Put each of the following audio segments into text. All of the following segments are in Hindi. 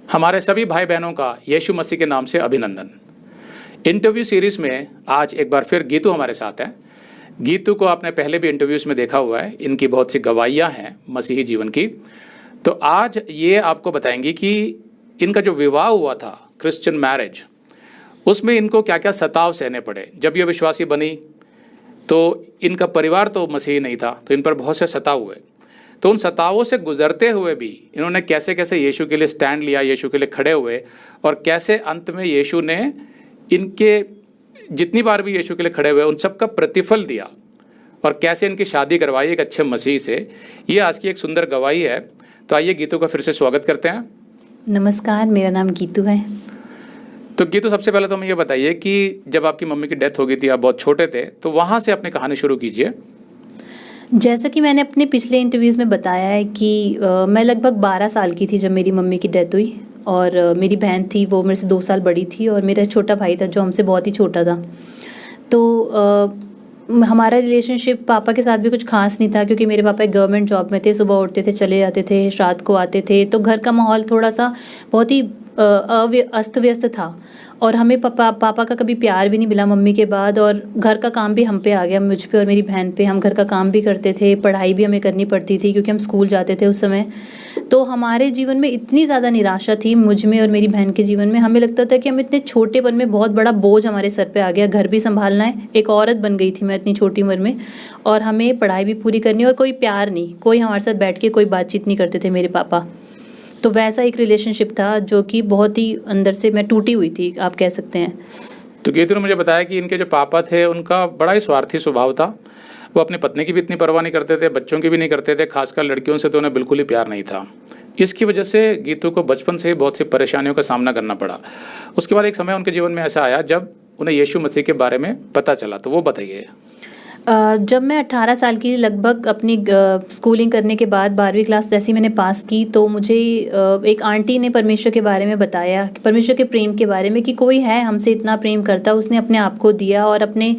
हमारे सभी भाई बहनों का यीशु मसीह के नाम से अभिनंदन। इंटरव्यू सीरीज में आज एक बार फिर गीतू हमारे साथ हैं। गीतू को आपने पहले भी इंटरव्यूज में देखा हुआ है, इनकी बहुत सी गवाहियाँ हैं मसीही जीवन की। तो आज ये आपको बताएंगी कि इनका जो विवाह हुआ था, क्रिश्चियन मैरिज, उसमें इनको क्या क्या सताव सहने पड़े। जब ये विश्वासी बनी तो इनका परिवार तो मसीही नहीं था, तो इन पर बहुत से सताव हुए। तो उन सतावों से गुजरते हुए भी इन्होंने कैसे कैसे यीशु के लिए स्टैंड लिया, यीशु के लिए खड़े हुए, और कैसे अंत में यीशु ने इनके जितनी बार भी यीशु के लिए खड़े हुए उन सब का प्रतिफल दिया, और कैसे इनकी शादी करवाई एक अच्छे मसीह से। ये आज की एक सुंदर गवाही है। तो आइए गीतू का फिर से स्वागत करते हैं। नमस्कार, मेरा नाम गीतू है। तो गीतू, सबसे पहले तो हमें ये बताइए कि जब आपकी मम्मी की डेथ हो गई थी, आप बहुत छोटे थे, तो वहाँ से अपनी कहानी शुरू कीजिए। जैसा कि मैंने अपने पिछले इंटरव्यूज़ में बताया है कि मैं लगभग 12 साल की थी जब मेरी मम्मी की डेथ हुई, और मेरी बहन थी, वो मेरे से 2 साल बड़ी थी, और मेरा छोटा भाई था जो हमसे बहुत ही छोटा था। तो हमारा रिलेशनशिप पापा के साथ भी कुछ खास नहीं था, क्योंकि मेरे पापा एक गवर्नमेंट जॉब में थे, सुबह उठते थे, चले जाते थे, रात को आते थे। तो घर का माहौल थोड़ा सा बहुत ही अस्त व्यस्त था, और हमें पापा का कभी प्यार भी नहीं मिला मम्मी के बाद। और घर का काम भी हम पे आ गया, मुझ पे और मेरी बहन पे। हम घर का काम भी करते थे, पढ़ाई भी हमें करनी पड़ती थी क्योंकि हम स्कूल जाते थे उस समय। तो हमारे जीवन में इतनी ज़्यादा निराशा थी, मुझ में और मेरी बहन के जीवन में। हमें लगता था कि हम इतने छोटेपन में बहुत बड़ा बोझ हमारे सर पे आ गया, घर भी संभालना है, एक औरत बन गई थी मैं इतनी छोटी उम्र में, और हमें पढ़ाई भी पूरी करनी, और कोई प्यार नहीं, कोई हमारे साथ बैठ के कोई बातचीत नहीं करते थे मेरे पापा। तो वैसा एक रिलेशनशिप था जो कि बहुत ही अंदर से मैं टूटी हुई थी, आप कह सकते हैं। तो गीतू ने मुझे बताया कि इनके जो पापा थे उनका बड़ा ही स्वार्थी स्वभाव था। वो अपनी पत्नी की भी इतनी परवाह नहीं करते थे, बच्चों की भी नहीं करते थे, खासकर लड़कियों से तो उन्हें बिल्कुल ही प्यार नहीं था। इसकी वजह से गीतू को बचपन से ही बहुत सी परेशानियों का सामना करना पड़ा। उसके बाद एक समय उनके जीवन में ऐसा आया जब उन्हें यीशु मसीह के बारे में पता चला, तो वो बताइए। जब मैं 18 साल की लगभग अपनी स्कूलिंग करने के बाद 12वीं क्लास जैसी मैंने पास की, तो मुझे एक आंटी ने परमेश्वर के बारे में बताया, कि परमेश्वर के प्रेम के बारे में, कि कोई है हमसे इतना प्रेम करता, उसने अपने आप को दिया, और अपने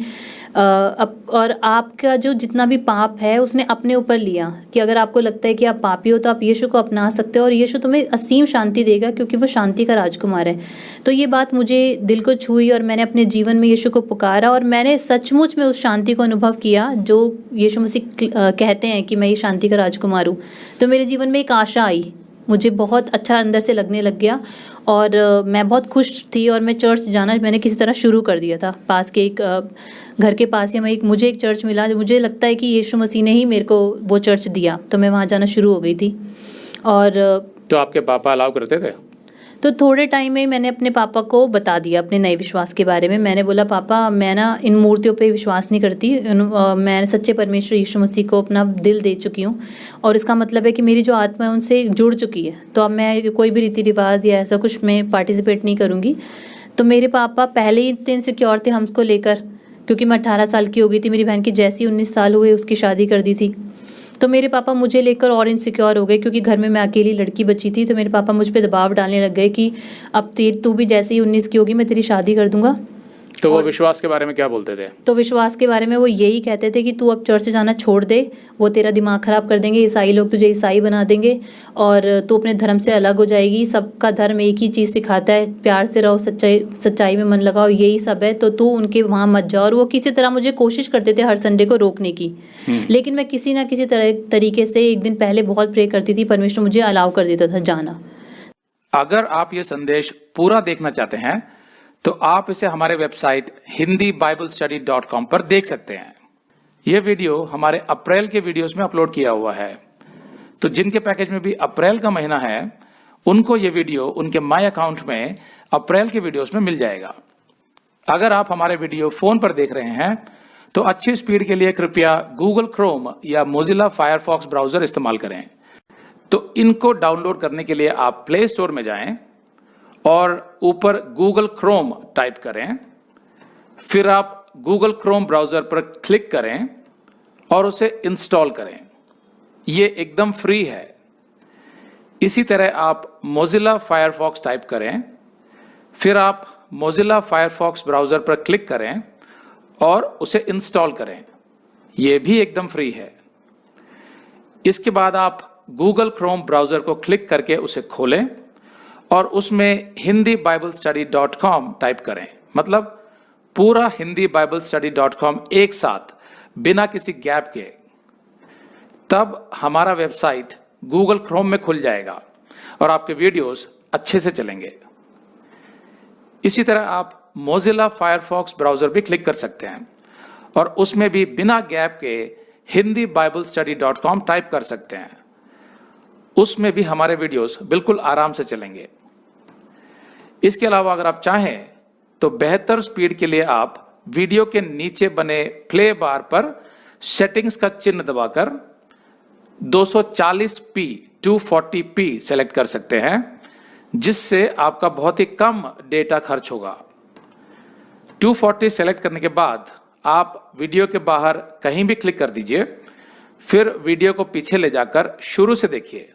और आपका जो जितना भी पाप है उसने अपने ऊपर लिया, कि अगर आपको लगता है कि आप पापी हो तो आप यीशु को अपना सकते हो, और यीशु तुम्हें असीम शांति देगा, क्योंकि वो शांति का राजकुमार है। तो ये बात मुझे दिल को छुई, और मैंने अपने जीवन में यीशु को पुकारा, और मैंने सचमुच में उस शांति को अनुभव किया जो यीशु मसीह कहते हैं कि मैं ये शांति का राजकुमार हूँ। तो मेरे जीवन में एक आशा आई, मुझे बहुत अच्छा अंदर से लगने लग गया, और मैं बहुत खुश थी, और मैं चर्च जाना मैंने किसी तरह शुरू कर दिया था। पास के एक घर के पास ही मुझे एक चर्च मिला, जो मुझे लगता है कि यीशु मसीह ने ही मेरे को वो चर्च दिया, तो मैं वहाँ जाना शुरू हो गई थी। और तो आपके पापा अलाउ करते थे? तो थोड़े टाइम में मैंने अपने पापा को बता दिया अपने नए विश्वास के बारे में। मैंने बोला, पापा मैं ना इन मूर्तियों पे विश्वास नहीं करती, मैं सच्चे परमेश्वर यीशु मसीह को अपना दिल दे चुकी हूँ, और इसका मतलब है कि मेरी जो आत्मा है उनसे जुड़ चुकी है, तो अब मैं कोई भी रीति रिवाज या ऐसा कुछ में पार्टिसिपेट नहीं करूँगी। तो मेरे पापा पहले ही इतने इनसिक्योर थे हमको लेकर, क्योंकि मैं 18 साल की हो गई थी, मेरी बहन की जैसी 19 साल हुए उसकी शादी कर दी थी। तो मेरे पापा मुझे लेकर और इनसिक्योर हो गए, क्योंकि घर में मैं अकेली लड़की बची थी। तो मेरे पापा मुझ पे दबाव डालने लग गए कि अब तू भी जैसे ही 19 की होगी मैं तेरी शादी कर दूंगा। तो वो विश्वास के बारे में क्या बोलते थे? तो विश्वास के बारे में वो यही कहते थे कि तू अब चर्च जाना छोड़ दे, वो तेरा दिमाग ख़राब कर देंगे, ईसाई लोग तुझे ईसाई बना देंगे, और तू अपने धर्म से अलग हो जाएगी। सबका धर्म एक ही चीज़ सिखाता है, प्यार से रहो, सच्चाई में मन लगाओ, यही सब है, तो तू उनके वहाँ मत जाओ। और वो किसी तरह मुझे कोशिश करते थे हर संडे को रोकने की, लेकिन मैं किसी ना किसी तरीके से एक दिन पहले बहुत प्रे करती थी, परमेश्वर मुझे अलाउ कर देता था जाना। अगर आप ये संदेश पूरा देखना चाहते हैं तो आप इसे हमारे वेबसाइट hindiBiblestudy.com पर देख सकते हैं। यह वीडियो हमारे अप्रैल के वीडियोस में अपलोड किया हुआ है, तो जिनके पैकेज में भी अप्रैल का महीना है उनको ये वीडियो उनके माय अकाउंट में अप्रैल के वीडियोस में मिल जाएगा। अगर आप हमारे वीडियो फोन पर देख रहे हैं तो अच्छी स्पीड के लिए कृपया गूगल क्रोम या मोजिला फायरफॉक्स ब्राउजर इस्तेमाल करें। तो इनको डाउनलोड करने के लिए आप प्ले स्टोर में जाएं और ऊपर गूगल क्रोम टाइप करें, फिर आप गूगल क्रोम ब्राउजर पर क्लिक करें और उसे इंस्टॉल करें। ये एकदम फ्री है। इसी तरह आप मोजिला फायरफॉक्स टाइप करें, फिर आप मोजिला फायरफॉक्स ब्राउजर पर क्लिक करें और उसे इंस्टॉल करें। यह भी एकदम फ्री है। इसके बाद आप गूगल क्रोम ब्राउजर को क्लिक करके उसे खोलें और उसमें hindibiblesteady.com टाइप करें, मतलब पूरा hindibiblesteady.com एक साथ बिना किसी गैप के, तब हमारा वेबसाइट गूगल क्रोम में खुल जाएगा और आपके वीडियोस अच्छे से चलेंगे। इसी तरह आप मोजिला फायरफॉक्स ब्राउजर भी क्लिक कर सकते हैं और उसमें भी बिना गैप के hindibiblesteady.com टाइप कर सकते हैं। उसमें भी हमारे वीडियोस बिल्कुल आराम से चलेंगे। इसके अलावा अगर आप चाहें तो बेहतर स्पीड के लिए आप वीडियो के नीचे बने प्ले बार पर सेटिंग्स का चिन्ह दबाकर 240p 240p सेलेक्ट कर सकते हैं, जिससे आपका बहुत ही कम डेटा खर्च होगा। 240 सेलेक्ट करने के बाद आप वीडियो के बाहर कहीं भी क्लिक कर दीजिए, फिर वीडियो को पीछे ले जाकर शुरू से देखिए।